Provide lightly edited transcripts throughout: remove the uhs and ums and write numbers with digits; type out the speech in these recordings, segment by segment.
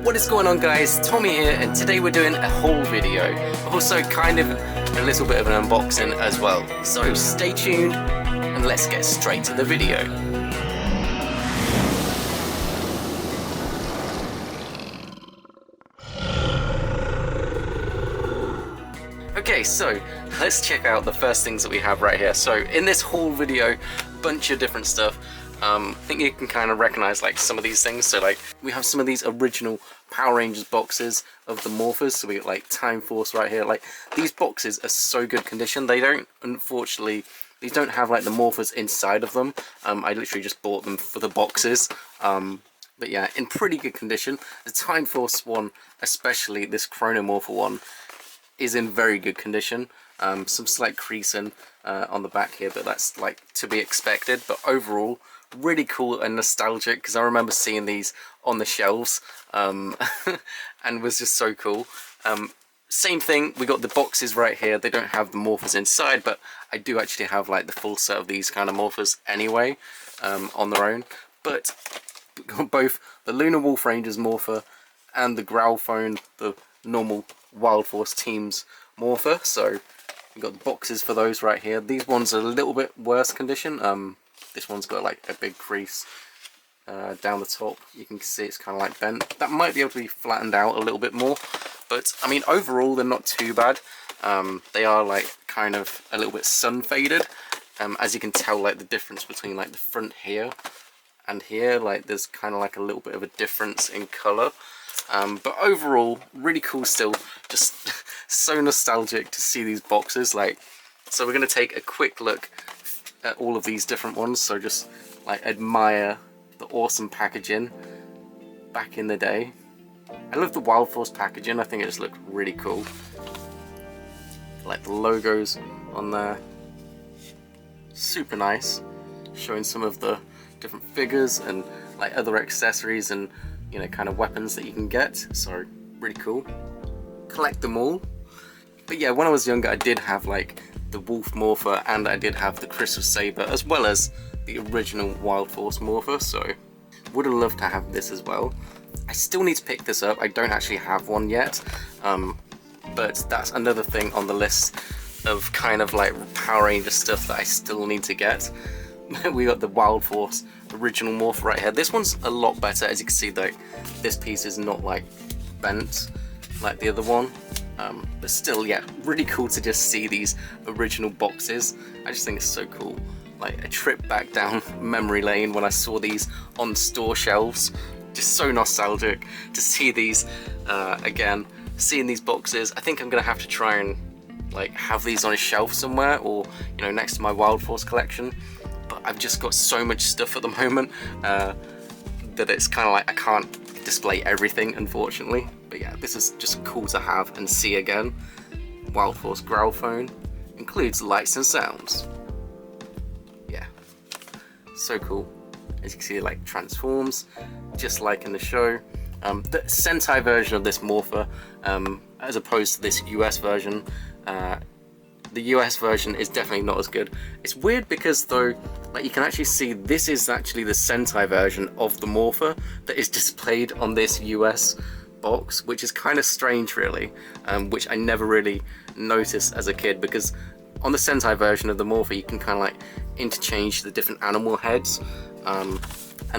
What is going on, guys? Tommy here, and today we're doing a haul video, also kind of a little bit of an unboxing as well. So stay tuned and let's get straight to the video. Okay, so let's check out the first things that we have right here. So in this haul video, bunch of different stuff. I think you can kind of recognize like some of these things. So like we have some of these original Power Rangers boxes of the morphers. So we got like Time Force right here. Like these boxes are so good condition. They don't, unfortunately, these don't have like the morphers inside of them. I literally just bought them for the boxes. But yeah, in pretty good condition. The Time Force one, especially this Chronomorpher one, is in very good condition. Some slight creasing on the back here, but that's like to be expected. But overall, really cool and nostalgic, because I remember seeing these on the shelves and was just so cool. Same thing, we got the boxes right here. They don't have the morphers inside, but I do actually have like the full set of these kind of morphers anyway on their own. But we got both the Lunar Wolf Rangers morpher and the Growlphone, the normal Wild Force Teams morpher. So we got the boxes for those right here. These ones are a little bit worse condition. This one's got like a big crease down the top. You can see it's kind of like bent. That might be able to be flattened out a little bit more, but I mean overall they're not too bad. They are like kind of a little bit sun faded. As you can tell, like the difference between like the front here and here, like there's kind of like a little bit of a difference in color. But overall, really cool still. Just so nostalgic to see these boxes. Like, so we're going to take a quick look at all of these different ones. So just like admire the awesome packaging back in the day. I love the Wild Force packaging. I think it just looked really cool. Like the logos on there. Super nice. Showing some of the different figures and like other accessories and, you know, kind of weapons that you can get. So really cool. Collect them all. But yeah, when I was younger I did have like the Wolf Morpher and I did have the Crystal Saber, as well as the original Wild Force Morpher. So would have loved to have this as well. I still need to pick this up. I don't actually have one yet, but that's another thing on the list of kind of like Power Ranger stuff that I still need to get. We got the Wild Force original morph right here. This one's a lot better. As you can see though, this piece is not like bent like the other one, but still, yeah, really cool to just see these original boxes. I just think it's so cool. Like a trip back down memory lane when I saw these on store shelves. Just so nostalgic to see these again, seeing these boxes. I think I'm gonna have to try and like have these on a shelf somewhere, or you know, next to my Wild Force collection. But I've just got so much stuff at the moment that it's kind of like I can't display everything, unfortunately. But yeah, this is just cool to have and see again. Wild Force Growlphone includes lights and sounds. Yeah, so cool. As you can see, it like transforms just like in the show. The Sentai version of this morpher, as opposed to this US version, the US version is definitely not as good. It's weird because though, like you can actually see this is actually the Sentai version of the morpher that is displayed on this US box, which is kind of strange really, which I never really noticed as a kid, because on the Sentai version of the morpher you can kind of like interchange the different animal heads, and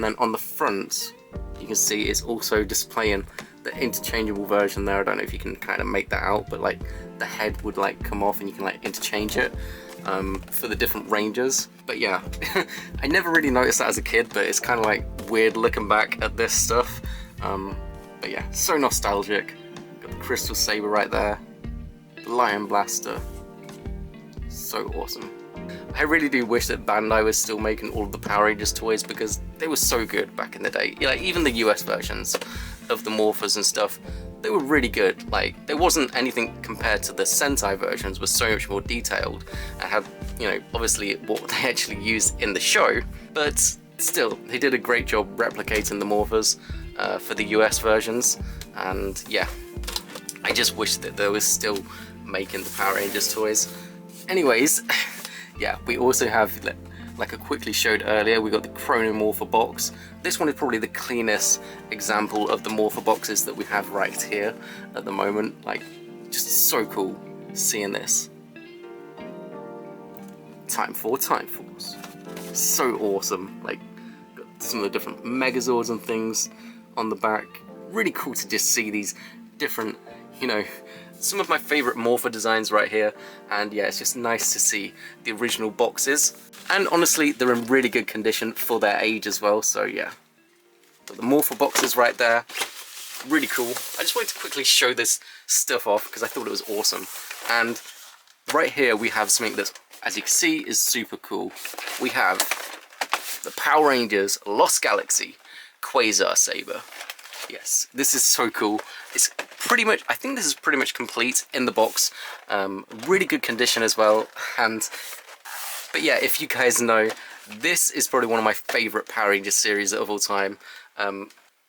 then on the front you can see it's also displaying the interchangeable version there. I don't know if you can kind of make that out, but like the head would like come off and you can like interchange it for the different rangers. But yeah, I never really noticed that as a kid, but it's kind of like weird looking back at this stuff. But yeah, so nostalgic. Got the Crystal Saber right there, the Lion Blaster, so awesome. I really do wish that Bandai was still making all of the Power Rangers toys, because they were so good back in the day. Like even the US versions of the morphers and stuff, they were really good. Like there wasn't anything compared to the Sentai versions, was so much more detailed and had, you know, obviously what they actually used in the show, but still they did a great job replicating the morphers for the US versions. And yeah, I just wish that they were still making the Power Rangers toys. Anyways, yeah, we also have like I quickly showed earlier, we got the Chrono Morpher box. This one is probably the cleanest example of the Morpher boxes that we have right here at the moment. Like, just so cool seeing this. Time Force. So awesome. Like, got some of the different Megazords and things on the back. Really cool to just see these different, you know, some of my favorite Morpher designs right here. And yeah, it's just nice to see the original boxes. And honestly, they're in really good condition for their age as well. So yeah, got the Morpher boxes right there. Really cool. I just wanted to quickly show this stuff off because I thought it was awesome. And right here we have something that, as you can see, is super cool. We have the Power Rangers Lost Galaxy Quazar Saber. Yes, this is so cool. It's pretty much, I think this is pretty much complete in the box. Really good condition as well. But yeah, if you guys know, this is probably one of my favorite Power Rangers series of all time.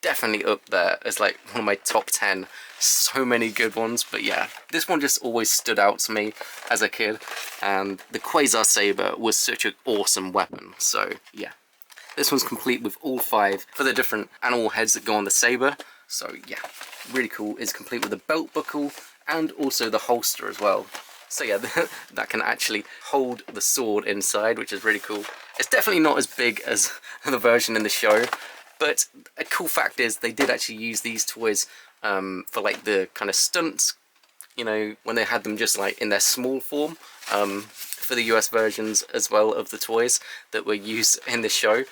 Definitely up there as like one of my top 10. So many good ones, but yeah, this one just always stood out to me as a kid, and the Quazar Saber was such an awesome weapon. So yeah, this one's complete with all 5 for the different animal heads that go on the Saber. So yeah, really cool. It's complete with the belt buckle and also the holster as well. So yeah, that can actually hold the sword inside, which is really cool. It's definitely not as big as the version in the show, but a cool fact is they did actually use these toys for like the kind of stunts, you know, when they had them just like in their small form, for the US versions as well of the toys that were used in the show,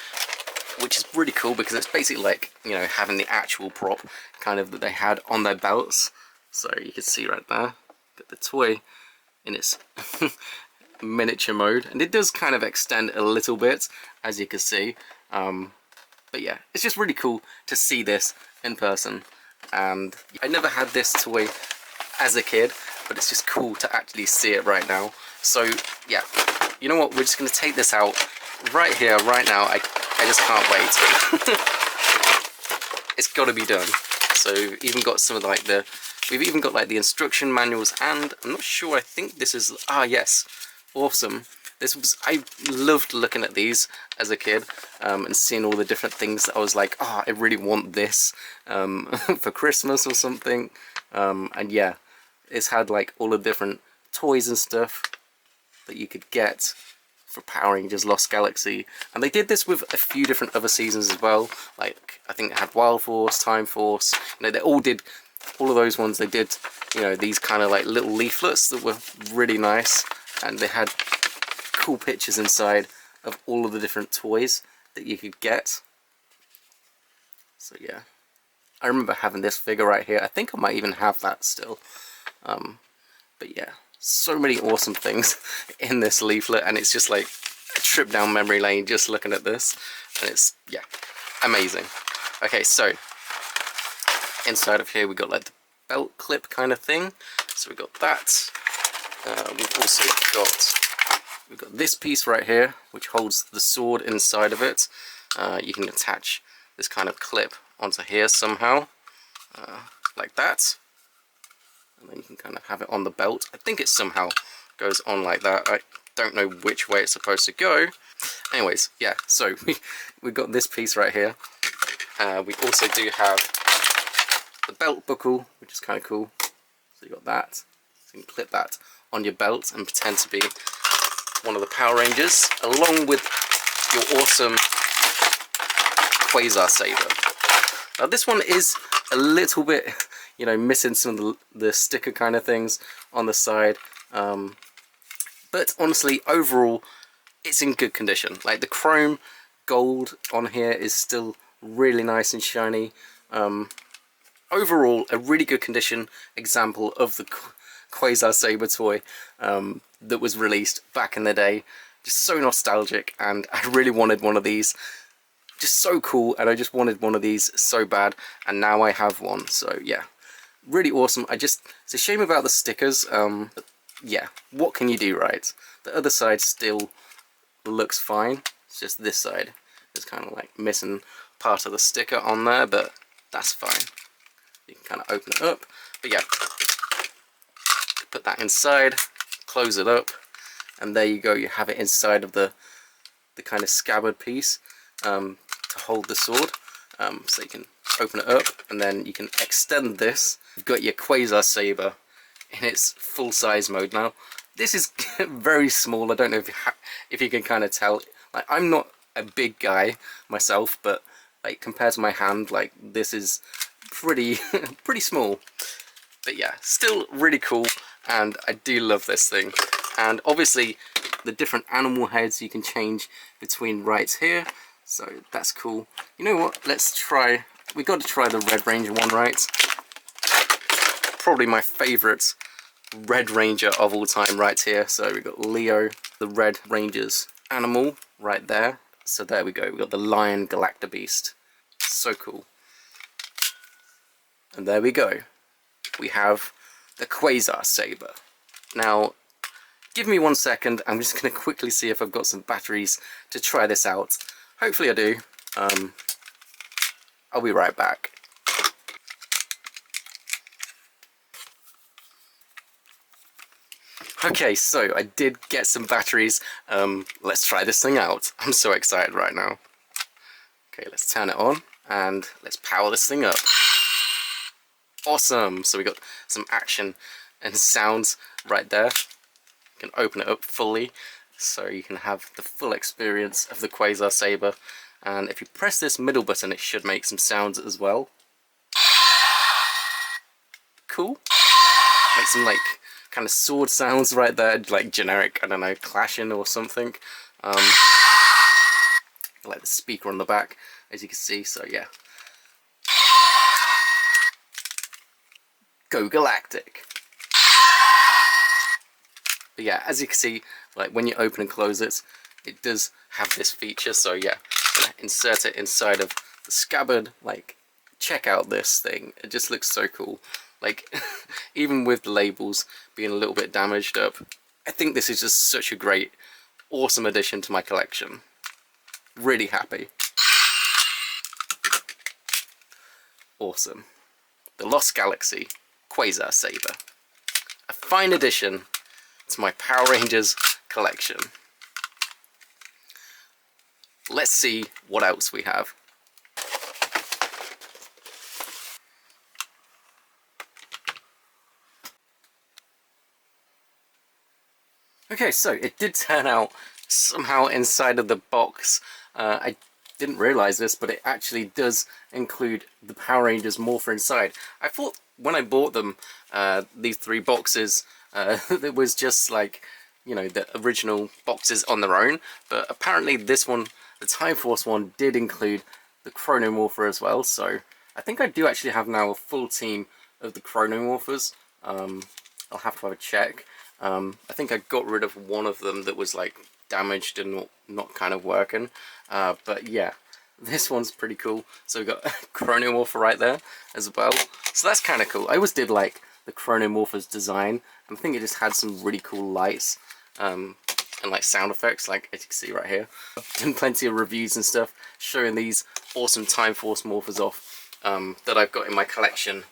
which is really cool because it's basically like, you know, having the actual prop kind of that they had on their belts. So you can see right there, got the toy in its miniature mode, and it does kind of extend a little bit, as you can see. But yeah, it's just really cool to see this in person. And I never had this toy as a kid, but it's just cool to actually see it right now. So yeah, you know what, we're just going to take this out right here, right now. I just can't wait. It's got to be done. So even got some of like we've even got like the instruction manuals, and I'm not sure, I think this is, yes, awesome. I loved looking at these as a kid, and seeing all the different things that I was like, I really want this for Christmas or something. And yeah, it's had like all the different toys and stuff that you could get for Power Rangers Lost Galaxy. And they did this with a few different other seasons as well. Like, I think they had Wild Force, Time Force, you know, they all did, all of those ones, they did, you know, these kind of like little leaflets that were really nice. And they had cool pictures inside of all of the different toys that you could get. So yeah, I remember having this figure right here. I think I might even have that still. But yeah, so many awesome things in this leaflet, and it's just like a trip down memory lane just looking at this, and it's, yeah, amazing. Okay, so inside of here we got like the belt clip kind of thing, so we got that. We've also got this piece right here, which holds the sword inside of it. You can attach this kind of clip onto here somehow, like that, and then you can kind of have it on the belt. I think it somehow goes on like that. I don't know which way it's supposed to go. Anyways, yeah, so we've got this piece right here. We also do have the belt buckle, which is kind of cool. So you got that, so you can clip that on your belt and pretend to be one of the Power Rangers, along with your awesome Quazar Saber. Now this one is a little bit, you know, missing some of the sticker kind of things on the side, but honestly, overall, it's in good condition. Like the chrome gold on here is still really nice and shiny. Overall, a really good condition example of the Quazar Saber toy that was released back in the day. Just so nostalgic, and I really wanted one of these. Just so cool, and I just wanted one of these so bad, and now I have one. So yeah, really awesome. It's a shame about the stickers, but yeah, what can you do, right? The other side still looks fine. It's just this side is kind of like missing part of the sticker on there, but that's fine. You can kind of open it up, but yeah, put that inside, close it up, and there you go, you have it inside of the the kind of scabbard piece to hold the sword. So you can open it up and then you can extend this. You've got your Quazar Saber in its full size mode. Now this is very small. I don't know if you can kind of tell. Like, I'm not a big guy myself, but like compared to my hand, like this is pretty pretty small. But yeah, still really cool, and I do love this thing. And obviously the different animal heads you can change between right here, so that's cool. You know what, let's try, we got to try the Red Ranger one, right? Probably my favorite Red Ranger of all time right here. So we got Leo, the Red Ranger's animal right there. So there we go, we got the Lion Galactabeast. So cool. And there we go, we have the Quazar Saber. Now give me 1 second, I'm just going to quickly see if I've got some batteries to try this out. Hopefully I do. I'll be right back. Okay, so I did get some batteries. Let's try this thing out. I'm so excited right now. Okay, let's turn it on and let's power this thing up. Awesome! So we got some action and sounds right there. You can open it up fully so you can have the full experience of the Quazar Saber. And if you press this middle button, it should make some sounds as well. Cool. Make some like kind of sword sounds right there, like generic, I don't know, clashing or something. Like the speaker on the back, as you can see. So yeah. Go Galactic. But yeah, as you can see, like when you open and close it, it does have this feature. So yeah, insert it inside of the scabbard. Like, check out this thing. It just looks so cool. Like, even with the labels being a little bit damaged up, I think this is just such a great, awesome addition to my collection. Really happy. Awesome. The Lost Galaxy Quazar Saber. A fine addition to my Power Rangers collection. Let's see what else we have. Okay, so it did turn out somehow inside of the box. I didn't realize this, but it actually does include the Power Rangers morpher inside. I thought when I bought them, these 3 boxes, it was just like, you know, the original boxes on their own, but apparently this one, the Time Force one, did include the Chronomorpher as well. So I think I do actually have now a full team of the Chronomorphers. I'll have to have a check. I think I got rid of one of them that was like damaged and not kind of working. But yeah, this one's pretty cool. So we've got Chronomorpher right there as well. So that's kind of cool. I always did like the Chronomorpher's design. I think it just had some really cool lights and like sound effects, like as you can see right here. I've done plenty of reviews and stuff showing these awesome Time Force morphers off that I've got in my collection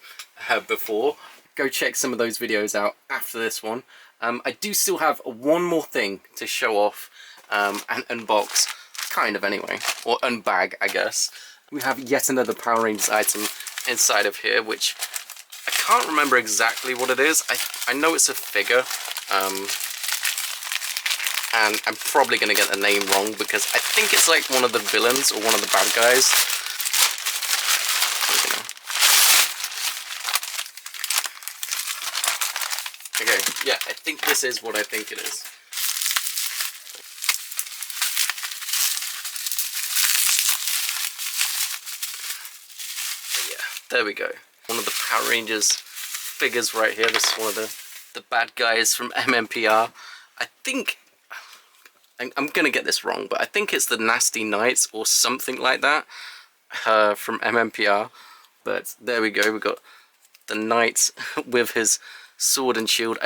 before. Go check some of those videos out after this one. I do still have one more thing to show off and unbox, kind of anyway, or unbag, I guess. We have yet another Power Rangers item inside of here, which I can't remember exactly what it is. I know it's a figure, and I'm probably going to get the name wrong because I think it's like one of the villains or one of the bad guys. Okay, yeah, I think this is what I think it is. Yeah, there we go. One of the Power Rangers figures right here. This is one of the bad guys from MMPR. I think, I'm gonna get this wrong, but I think it's the Nasty Knights or something like that from MMPR. But there we go, we got the Knight with his sword and shield.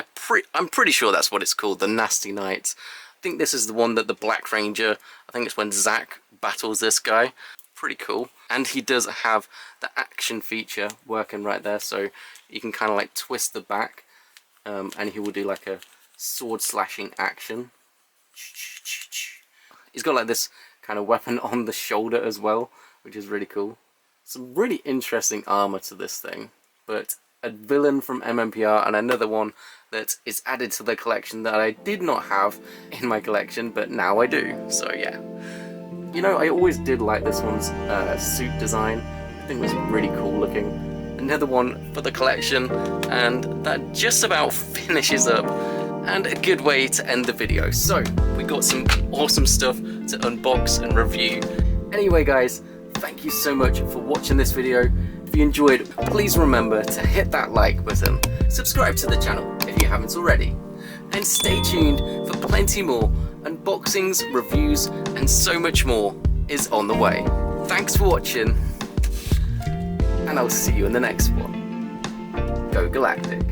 I'm pretty sure that's what it's called, the Nasty Knight. I think this is the one that the Black Ranger, I think it's when Zack battles this guy. Pretty cool. And he does have the action feature working right there, so you can kind of like twist the back and he will do like a sword slashing action. He's got like this kind of weapon on the shoulder as well, which is really cool. Some really interesting armor to this thing, but a villain from MMPR and another one that is added to the collection that I did not have in my collection, but now I do. So yeah, you know, I always did like this one's suit design. I think it was really cool looking. Another one for the collection, and that just about finishes up, and a good way to end the video. So we got some awesome stuff to unbox and review. Anyway guys, thank you so much for watching this video. If you enjoyed, please remember to hit that like button, subscribe to the channel if you haven't already, and stay tuned for plenty more unboxings, reviews, and so much more is on the way. Thanks for watching, and I'll see you in the next one. Go Galactic.